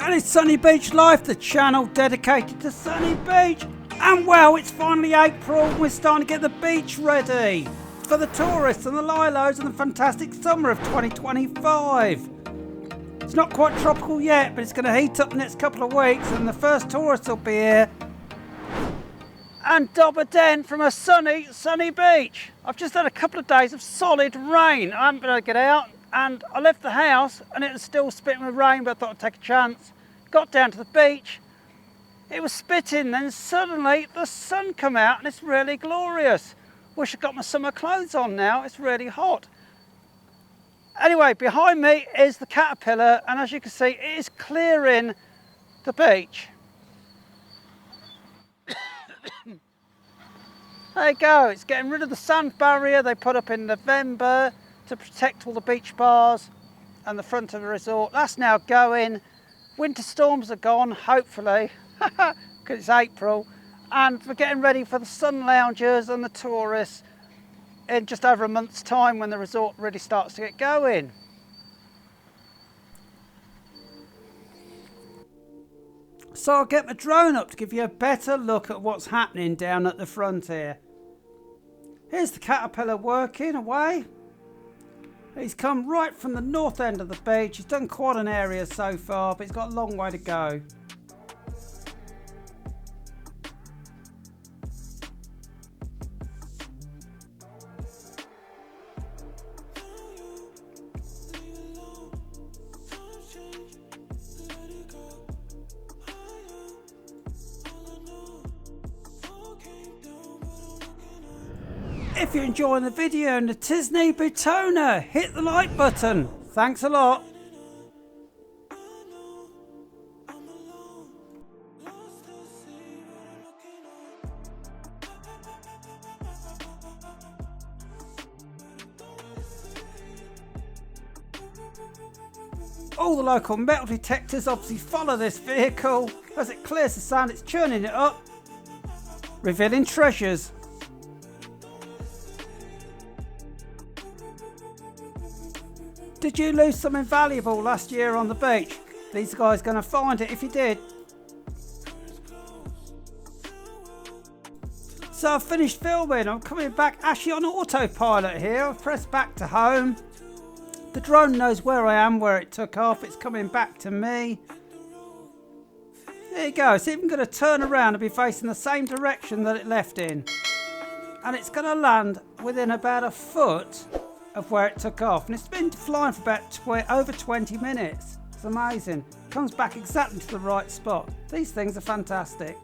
And it's Sunny Beach Life, the channel dedicated to Sunny Beach. And well, it's finally April and we're starting to get the beach ready for the tourists and the lilos and the fantastic summer of 2025. It's not quite tropical yet, but it's going to heat up the next couple of weeks and the first tourists will be here and dob a den from a sunny beach. I've just had a couple of days of solid rain. I haven't been able to get out and I left the house and it was still spitting with rain, but I thought I'd take a chance. Got down to the beach, it was spitting, then suddenly the sun come out and it's really glorious. Wish I'd got my summer clothes on now, it's really hot. Anyway, behind me is the caterpillar and as you can see it is clearing the beach. There you go, it's getting rid of the sand barrier they put up in November to protect all the beach bars and the front of the resort. That's now going. Winter storms are gone, hopefully, because it's April, and we're getting ready for the sun loungers and the tourists in just over a month's time when the resort really starts to get going. So I'll get my drone up to give you a better look at what's happening down at the front here. Here's the caterpillar working away. He's come right from the north end of the beach. He's done quite an area so far, but he's got a long way to go. If you're enjoying the video and the Tisney Butona, hit the like button. Thanks a lot. All the local metal detectors obviously follow this vehicle. As it clears the sand, it's churning it up, revealing treasures. Did you lose something valuable last year on the beach? These guys are going to find it if you did. So I've finished filming. I'm coming back actually on autopilot here. I've pressed back to home. The drone knows where I am, where it took off. It's coming back to me. There you go. It's even going to turn around and be facing the same direction that it left in. And it's going to land within about a foot of where it took off, and it's been flying for about over 20 minutes. It's amazing. Comes back exactly to the right spot. These things are fantastic.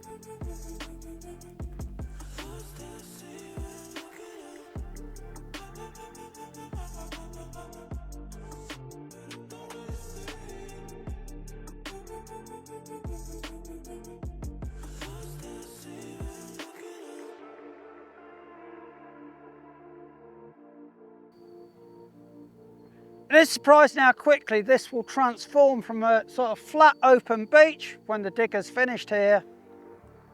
And it's surprising how quickly this will transform from a sort of flat open beach when the digger's finished here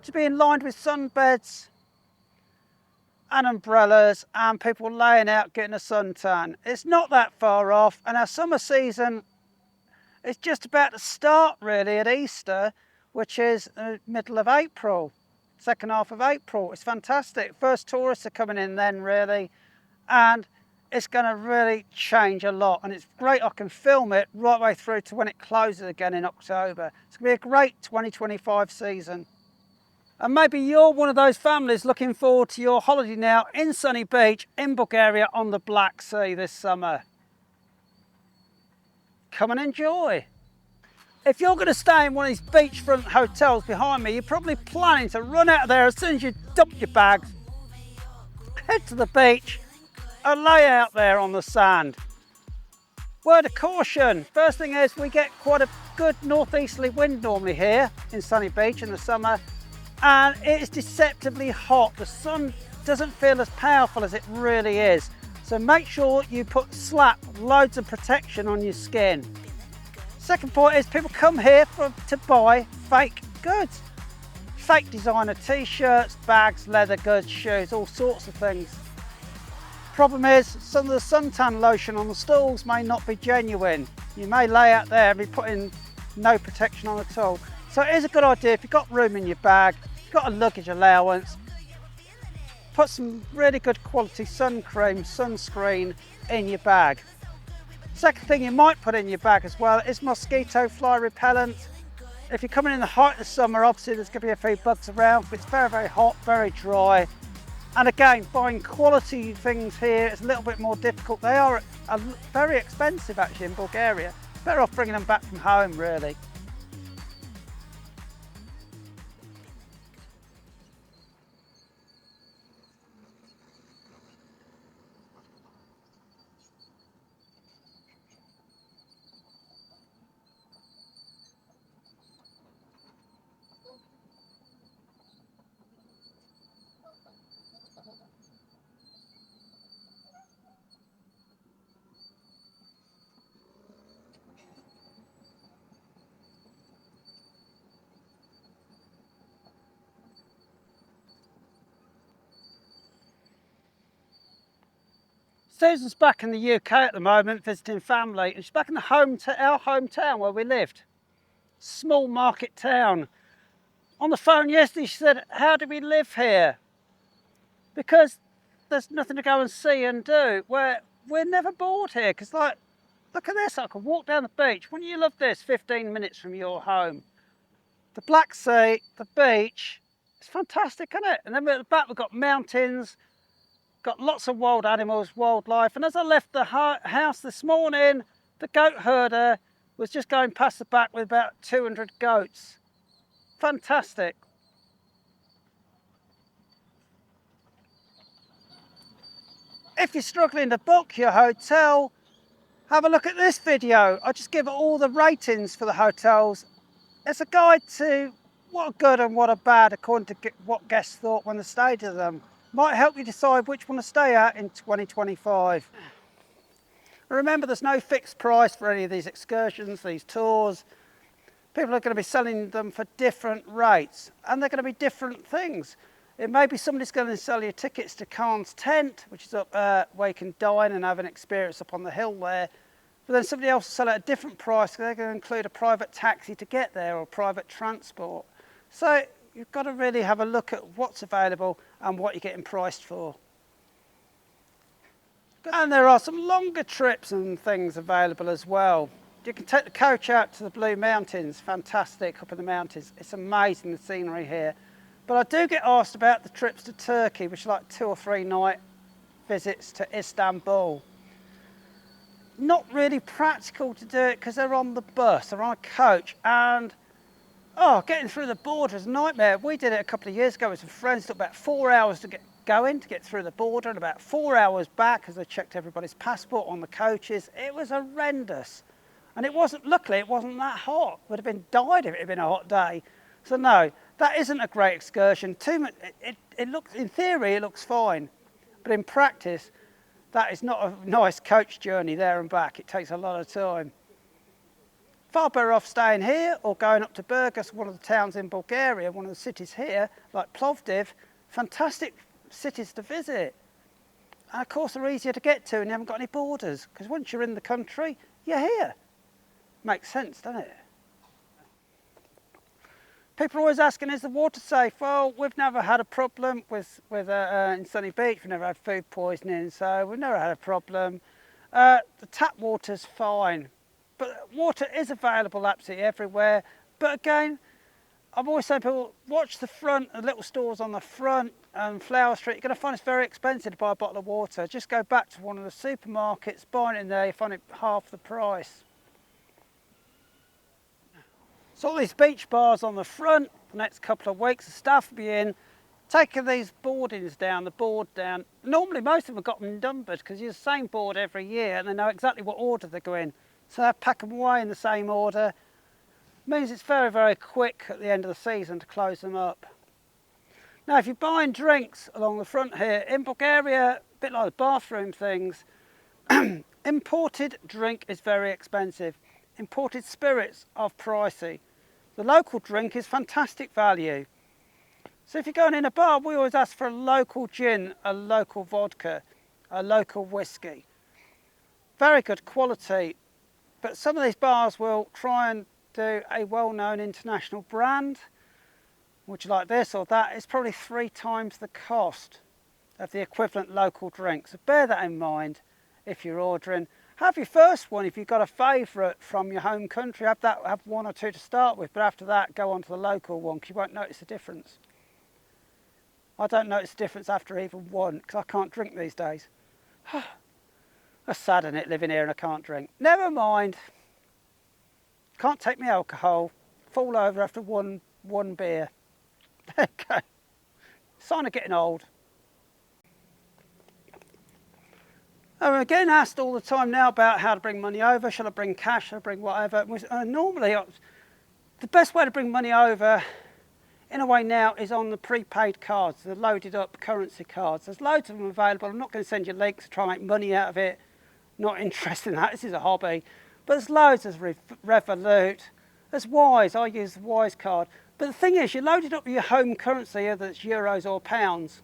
to being lined with sunbeds and umbrellas and people laying out getting a suntan. It's not that far off, and our summer season is just about to start really at Easter, which is the middle of April, second half of April. It's fantastic. First tourists are coming in then really, and it's going to really change a lot, and it's great I can film it right way through to when it closes again in October. It's going to be a great 2025 season. And maybe you're one of those families looking forward to your holiday now in Sunny Beach in Bulgaria on the Black Sea this summer. Come and enjoy. If you're going to stay in one of these beachfront hotels behind me, you're probably planning to run out of there as soon as you dump your bags, head to the beach and lay out there on the sand. Word of caution, first thing is we get quite a good northeasterly wind normally here in Sunny Beach in the summer, and it is deceptively hot. The sun doesn't feel as powerful as it really is. So make sure you put loads of protection on your skin. Second point is people come here to buy fake goods. Fake designer t-shirts, bags, leather goods, shoes, all sorts of things. Problem is, some of the suntan lotion on the stalls may not be genuine. You may lay out there and be putting no protection on at all. So it is a good idea if you've got room in your bag, you've got a luggage allowance, put some really good quality sun cream, sunscreen in your bag. Second thing you might put in your bag as well is mosquito fly repellent. If you're coming in the height of the summer, obviously there's going to be a few bugs around, but it's very, very hot, very dry. And again, buying quality things here is a little bit more difficult. They are very expensive actually in Bulgaria. Better off bringing them back from home really. Susan's back in the UK at the moment visiting family, and she's back in our hometown where we lived. Small market town. On the phone yesterday she said, how do we live here? Because there's nothing to go and see and do. We're never bored here, because like, look at this, I can walk down the beach. Wouldn't you love this, 15 minutes from your home? The Black Sea, the beach, it's fantastic, isn't it? And then at the back we've got mountains, got lots of wild animals, wildlife. And as I left the house this morning, the goat herder was just going past the back with about 200 goats. Fantastic. If you're struggling to book your hotel, have a look at this video. I just give all the ratings for the hotels. It's a guide to what are good and what are bad according to what guests thought when they stayed at them. Might help you decide which one to stay at in 2025. Remember, there's no fixed price for any of these excursions, these tours. People are going to be selling them for different rates, and they're going to be different things. It may be somebody's going to sell you tickets to Khan's Tent, which is up where you can dine and have an experience up on the hill there. But then somebody else will sell it at a different price. They're going to include a private taxi to get there or private transport. So you've got to really have a look at what's available and what you're getting priced for. And there are some longer trips and things available as well. You can take the coach out to the Blue Mountains, fantastic up in the mountains. It's amazing the scenery here. But I do get asked about the trips to Turkey, which are like 2 or 3 night visits to Istanbul. Not really practical to do it because they're on the bus, they're on a coach, and getting through the border is a nightmare. We did it a couple of years ago with some friends. It took about 4 hours to get through the border, and about 4 hours back as they checked everybody's passport on the coaches. It was horrendous. And luckily it wasn't that hot. Would have been died if it had been a hot day. So no, that isn't a great excursion. It looks, in theory, it looks fine. But in practice, that is not a nice coach journey there and back. It takes a lot of time. Far better off staying here or going up to Burgas, one of the towns in Bulgaria, one of the cities here, like Plovdiv. Fantastic cities to visit. And of course they're easier to get to and you haven't got any borders, because once you're in the country, you're here. Makes sense, doesn't it? People are always asking, is the water safe? Well, we've never had a problem in Sunny Beach. We've never had food poisoning, so we've never had a problem. The tap water's fine, but water is available absolutely everywhere. But again, I've always said to people, watch the front, the little stores on the front and Flower Street. You're going to find it's very expensive to buy a bottle of water. Just go back to one of the supermarkets, buy it in there, you find it half the price. So all these beach bars on the front, the next couple of weeks, the staff will be in, taking these boardings down, the board down. Normally most of them have got them numbered because you use the same board every year and they know exactly what order they're going. So they pack them away in the same order. It means it's very, very quick at the end of the season to close them up. Now if you're buying drinks along the front here, in Bulgaria, a bit like the bathroom things, imported drink is very expensive. Imported spirits are pricey. The local drink is fantastic value. So if you're going in a bar, we always ask for a local gin, a local vodka, a local whiskey. Very good quality, but some of these bars will try and do a well-known international brand, would you like this or that, it's probably 3 times the cost of the equivalent local drink. So bear that in mind if you're ordering. Have your first one if you've got a favourite from your home country. Have 1 or 2 to start with, but after that go on to the local one because you won't notice the difference. I don't notice the difference after even one because I can't drink these days. That's sad, isn't it, living here and I can't drink. Never mind. Can't take me alcohol. Fall over after one beer. There you go. Sign of getting old. I'm getting asked all the time now about how to bring money over. Shall I bring cash? Shall I bring whatever? Normally, the best way to bring money over, in a way now, is on the prepaid cards, the loaded up currency cards. There's loads of them available. I'm not going to send you links to try and make money out of it. Not interested in that. This is a hobby. But there's loads. There's Revolut. There's Wise. I use the Wise card. But the thing is, you loaded up your home currency, whether it's euros or pounds.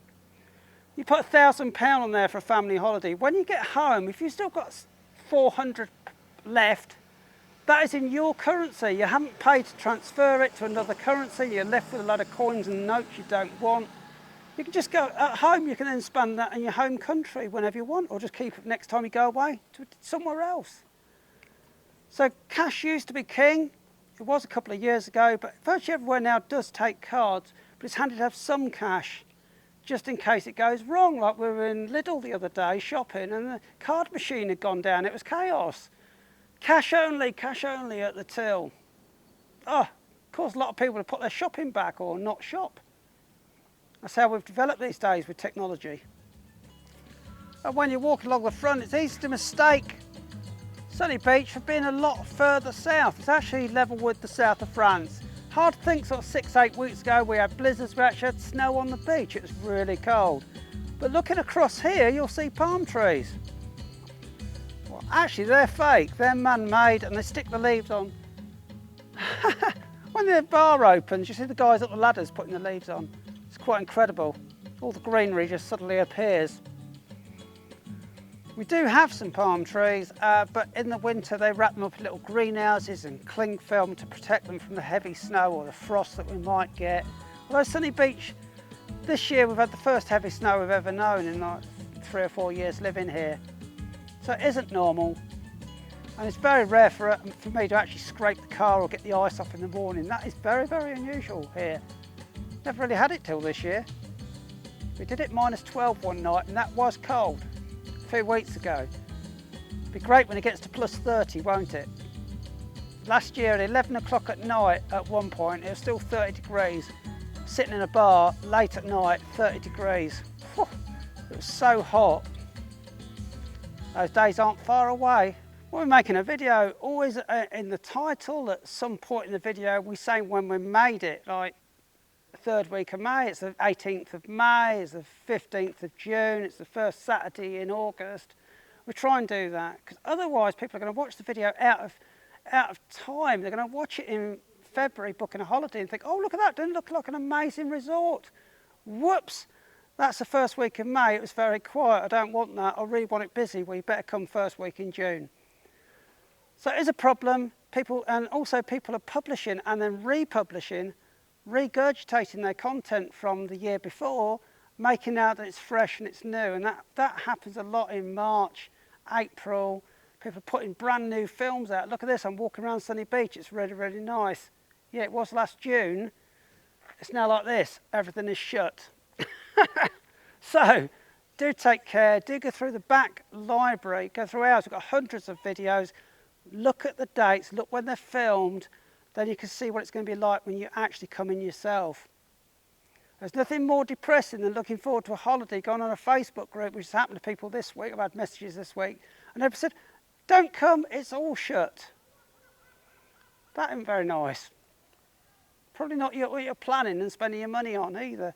You put £1,000 on there for a family holiday. When you get home, if you've still got 400 left, that is in your currency. You haven't paid to transfer it to another currency. You're left with a lot of coins and notes you don't want. You can just go at home. You can then spend that in your home country whenever you want, or just keep it next time you go away to somewhere else. So cash used to be king. It was a couple of years ago, but virtually everywhere now does take cards. But it's handy to have some cash, just in case it goes wrong. Like we were in Lidl the other day shopping and the card machine had gone down. It was chaos. Cash only at the till. Oh, caused a lot of people to put their shopping back or not shop. That's how we've developed these days with technology. And when you're walking along the front, it's easy to mistake Sunny Beach for being a lot further south. It's actually level with the south of France. Hard to think, sort of 6-8 weeks ago we had blizzards, we actually had snow on the beach. It was really cold. But looking across here, you'll see palm trees. Well, actually they're fake, they're man-made and they stick the leaves on. When the bar opens, you see the guys up the ladders putting the leaves on. It's quite incredible. All the greenery just suddenly appears. We do have some palm trees, but in the winter they wrap them up in little greenhouses and cling film to protect them from the heavy snow or the frost that we might get. Although Sunny Beach, this year we've had the first heavy snow we've ever known in like 3 or 4 years living here. So it isn't normal. And it's very rare for me to actually scrape the car or get the ice off in the morning. That is very, very unusual here. Never really had it till this year. We did it -12 one night and that was cold. A few weeks ago. It'll be great when it gets to +30, won't it? Last year at 11 o'clock at night at one point, it was still 30 degrees. Sitting in a bar late at night, 30 degrees. Whew, it was so hot. Those days aren't far away. When we're making a video, always in the title, at some point in the video, we say when we made it, like the 3rd week of May, it's the 18th of May, it's the 15th of June, it's the first Saturday in August. We try and do that, because otherwise people are going to watch the video out of time. They're going to watch it in February, booking a holiday and think, oh, look at that, doesn't it look like an amazing resort? Whoops, that's the 1st week of May, it was very quiet, I don't want that, I really want it busy, well, you better come 1st week in June. So it is a problem, and also people are publishing and then republishing, regurgitating their content from the year before, making out that it's fresh and it's new, and that happens a lot in March, April. People are putting brand new films out. Look at this, I'm walking around Sunny Beach, it's really, really nice. Yeah, it was last June. It's now like this, everything is shut. So, do take care, do go through the back library, go through ours, we've got hundreds of videos. Look at the dates, look when they're filmed, then you can see what it's going to be like when you actually come in yourself. There's nothing more depressing than looking forward to a holiday, going on a Facebook group, which has happened to people this week. I've had messages this week, and they've said, don't come, it's all shut. That isn't very nice. Probably not what you're planning and spending your money on either.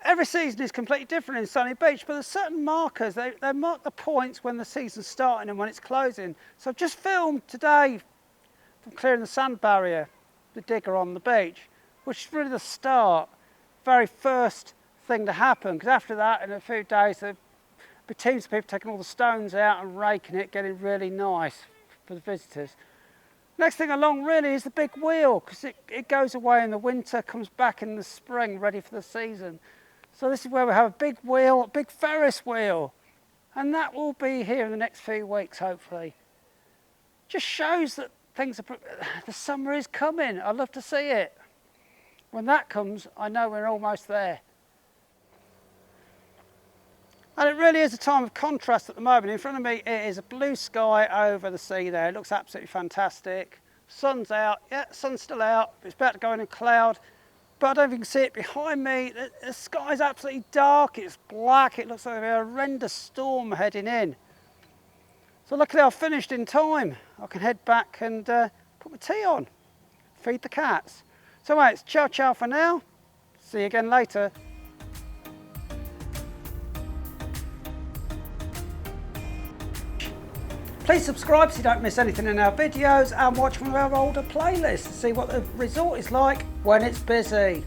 Every season is completely different in Sunny Beach, but there's certain markers. They mark the points when the season's starting and when it's closing. So I've just filmed today from clearing the sand barrier, the digger on the beach, which is really the start, very first thing to happen, because after that, in a few days, there'll be teams of people taking all the stones out and raking it, getting really nice for the visitors. Next thing along really is the big wheel, because it goes away in the winter, comes back in the spring, ready for the season. So this is where we have a big wheel, a big Ferris wheel, and that will be here in the next few weeks, hopefully. Just shows that the summer is coming. I'd love to see it. When that comes, I know we're almost there. And it really is a time of contrast at the moment. In front of me, it is a blue sky over the sea there. It looks absolutely fantastic. Sun's out. Yeah, sun's still out. It's about to go in a cloud. But I don't know if you can see it behind me. The sky's absolutely dark. It's black. It looks like a horrendous storm heading in. So luckily I've finished in time. I can head back and put my tea on. Feed the cats. So anyway, it's ciao ciao for now. See you again later. Please subscribe so you don't miss anything in our videos, and watch one of our older playlists to see what the resort is like when it's busy.